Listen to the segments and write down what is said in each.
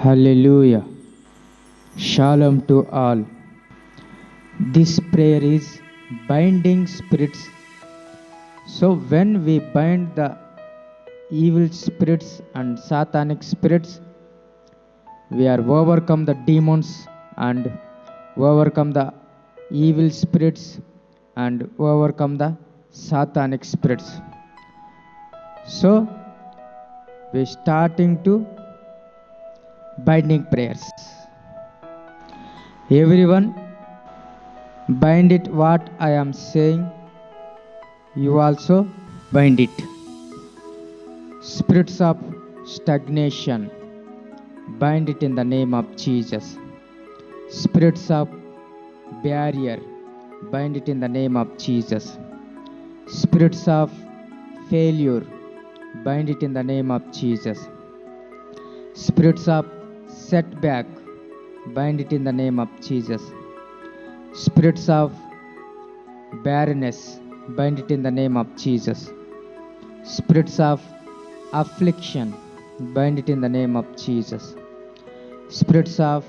Hallelujah. Shalom to all. This prayer is binding spirits. So, when we bind the evil spirits and satanic spirits, we are overcome the demons and overcome the evil spirits and overcome the satanic spirits. So, we starting to binding prayers. Everyone, bind it what I am saying. You also bind it. Spirits of stagnation, bind it in the name of Jesus. Spirits of barrier, bind it in the name of Jesus. Spirits of failure, bind it in the name of Jesus. Spirits of setback, bind it in the name of Jesus. Spirits of barrenness, bind it in the name of Jesus. Spirits of affliction, bind it in the name of Jesus. Spirits of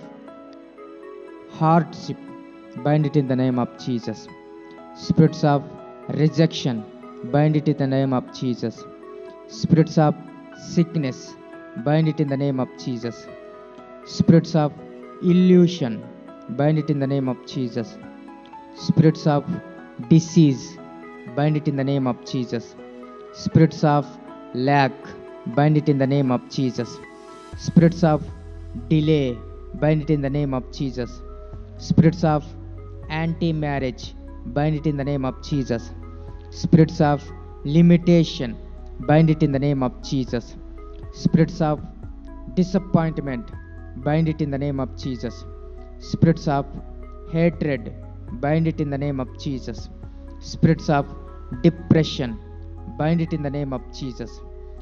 hardship, bind it in the name of Jesus. Spirits of rejection, bind it in the name of Jesus. Spirits of sickness, bind it in the name of Jesus. Spirits of illusion, bind it in the name of Jesus. Spirits of disease, bind it in the name of Jesus. Spirits of lack, bind it in the name of Jesus. Spirits of delay, bind it in the name of Jesus. Spirits of anti-marriage, bind it in the name of Jesus. Spirits of limitation, bind it in the name of Jesus. Spirits of disappointment, bind it in the name of Jesus. Spirits of hatred, bind it in the name of Jesus. Spirits of depression, bind it in the name of Jesus.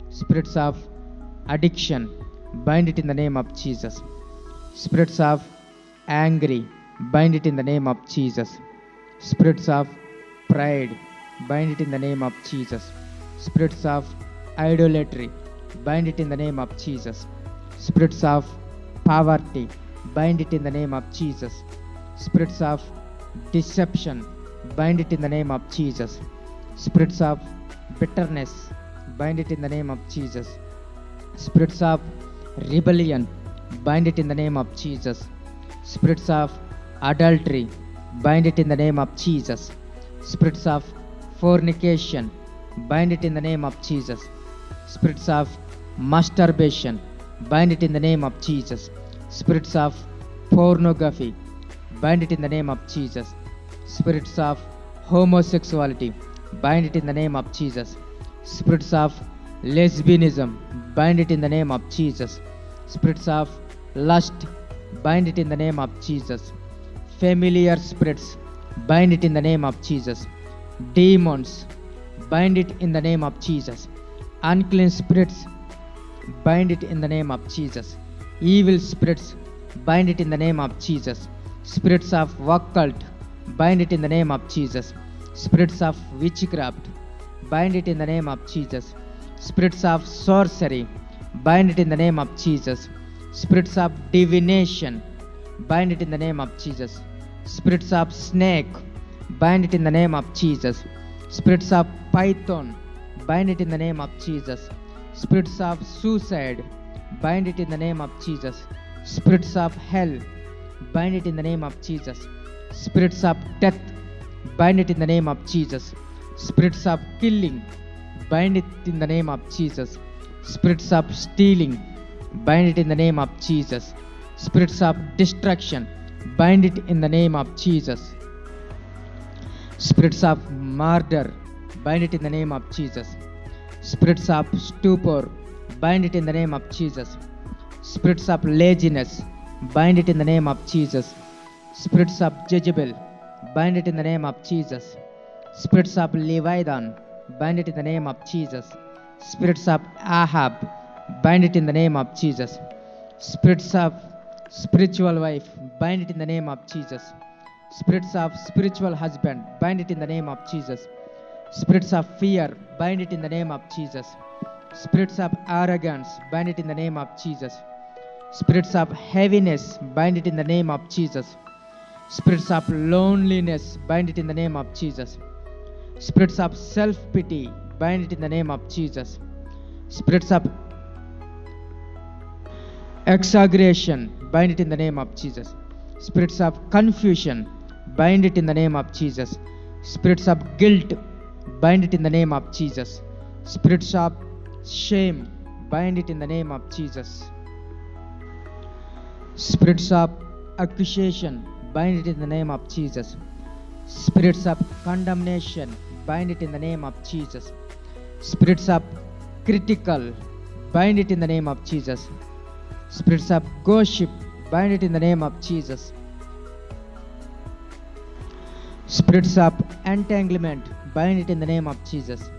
Spirits of addiction, bind it in the name of Jesus. Spirits of angry, bind it in the name of Jesus. Spirits of pride, bind it in the name of Jesus. Spirits of idolatry, bind it in the name of Jesus. Spirits of poverty, bind it in the name of Jesus. Spirits of deception, bind it in the name of Jesus. Spirits of bitterness, bind it in the name of Jesus. Spirits of rebellion, bind it in the name of Jesus. Spirits of adultery, bind it in the name of Jesus. Spirits of fornication, bind it in the name of Jesus. Spirits of masturbation, bind it in the name of Jesus. Spirits of pornography, bind it in the name of Jesus. Spirits of homosexuality, bind it in the name of Jesus. Spirits of lesbianism, bind it in the name of Jesus. Spirits of lust, bind it in the name of Jesus. Familiar spirits, bind it in the name of Jesus. Demons, bind it in the name of Jesus. Unclean spirits, bind it in the name of Jesus. Evil spirits, bind it in the name of Jesus. Spirits of occult, bind it in the name of Jesus. Spirits of witchcraft, bind it in the name of Jesus. Spirits of sorcery, bind it in the name of Jesus. Spirits of divination, bind it in the name of Jesus. Spirits of snake, bind it in the name of Jesus. Spirits of python, bind it in the name of Jesus. Spirits of suicide, bind it in the name of Jesus. Spirits of hell, bind it in the name of Jesus. Spirits of death, bind it in the name of Jesus. Spirits of killing, bind it in the name of Jesus. Spirits of stealing, bind it in the name of Jesus. Spirits of destruction, bind it in the name of Jesus. Spirits of murder, bind it in the name of Jesus. Spirits of stupor, bind it in the name of Jesus. Spirits of laziness, bind it in the name of Jesus. Spirits of Jezebel, bind it in the name of Jesus. Spirits of Leviathan, bind it in the name of Jesus. Spirits of Ahab, bind it in the name of Jesus. Spirits of spiritual wife, bind it in the name of Jesus. Spirits of spiritual husband, bind it in the name of Jesus. Spirits of fear, bind it in the name of Jesus. Spirits of arrogance, bind it in the name of Jesus. Spirits of heaviness, bind it in the name of Jesus. Spirits of loneliness, bind it in the name of Jesus. Spirits of self-pity, bind it in the name of Jesus. Spirits of exaggeration, bind it in the name of Jesus. Spirits of confusion, bind it in the name of Jesus. Spirits of guilt, bind it in the name of Jesus. Spirits of shame, bind it in the name of Jesus. Spirits of accusation, bind it in the name of Jesus. Spirits of condemnation, bind it in the name of Jesus. Spirits of critical, bind it in the name of Jesus. Spirits of gossip, bind it in the name of Jesus. Spirits of entanglement, bind it in the name of Jesus.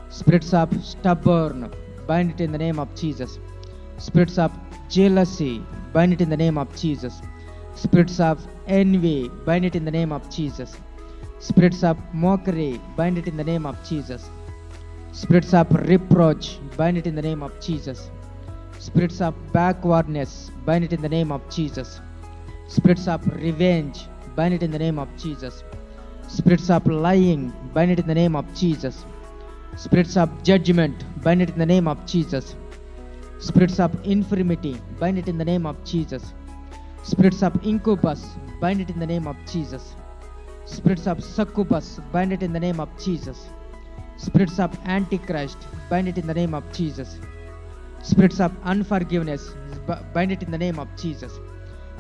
Spirits of stubborn, bind it in the name of Jesus. Spirits of jealousy, bind it in the name of Jesus. Spirits of envy, bind it in the name of Jesus. Spirits of mockery, bind it in the name of Jesus. Spirits of reproach, bind it in the name of Jesus. Spirits of backwardness, bind it in the name of Jesus. Spirits of revenge, bind it in the name of Jesus. Spirits of lying, bind it in the name of Jesus. Spirits of judgment, bind it in the name of Jesus. Spirits of infirmity, bind it in the name of Jesus. Spirits of incubus, bind it in the name of Jesus. Spirits of succubus, bind it in the name of Jesus. Spirits of antichrist, bind it in the name of Jesus. Spirits of unforgiveness, bind it in the name of Jesus.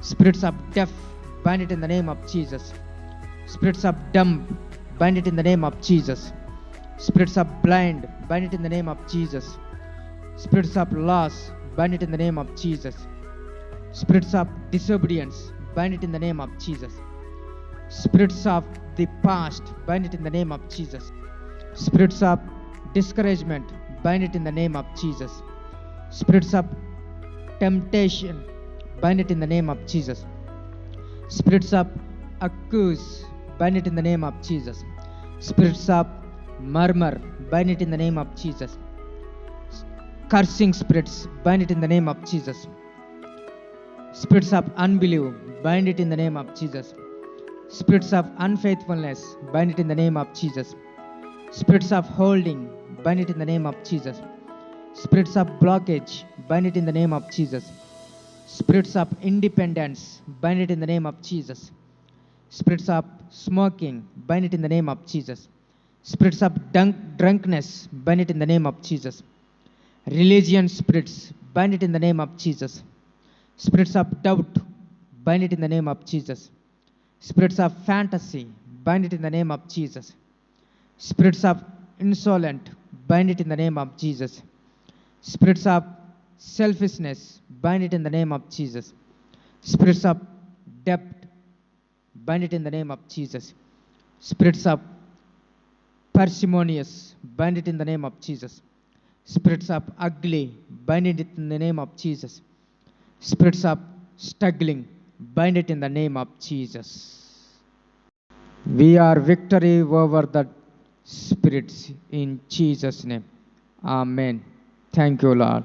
Spirits of deaf, bind it in the name of Jesus. Spirits of dumb, bind it in the name of Jesus. Spirits of blind, bind it in the name of Jesus. Spirits of loss, bind it in the name of Jesus. Spirits of disobedience, bind it in the name of Jesus. Spirits of the past, bind it in the name of Jesus. Spirits of discouragement, bind it in the name of Jesus. Spirits of temptation, bind it in the name of Jesus. Spirits of accuse, bind it in the name of Jesus. Spirits of murmur, bind it in the name of Jesus. Cursing spirits, bind it in the name of Jesus. Spirits of unbelief, bind it in the name of Jesus. Spirits of unfaithfulness, bind it in the name of Jesus. Spirits of holding, bind it in the name of Jesus. Spirits of blockage, bind it in the name of Jesus. Spirits of independence, bind it in the name of Jesus. Spirits of smoking, bind it in the name of Jesus. Spirits of drunkenness, bind it in the name of Jesus. Religion spirits, bind it in the name of Jesus. Spirits of doubt, bind it in the name of Jesus. Spirits of fantasy, bind it in the name of Jesus. Spirits of insolent, bind it in the name of Jesus. Spirits of selfishness, bind it in the name of Jesus. Spirits of debt, bind it in the name of Jesus. Spirits of parsimonious, bind it in the name of Jesus. Spirits of ugly, bind it in the name of Jesus. Spirits of struggling, bind it in the name of Jesus. We are victory over the spirits in Jesus' name. Amen. Thank you, Lord.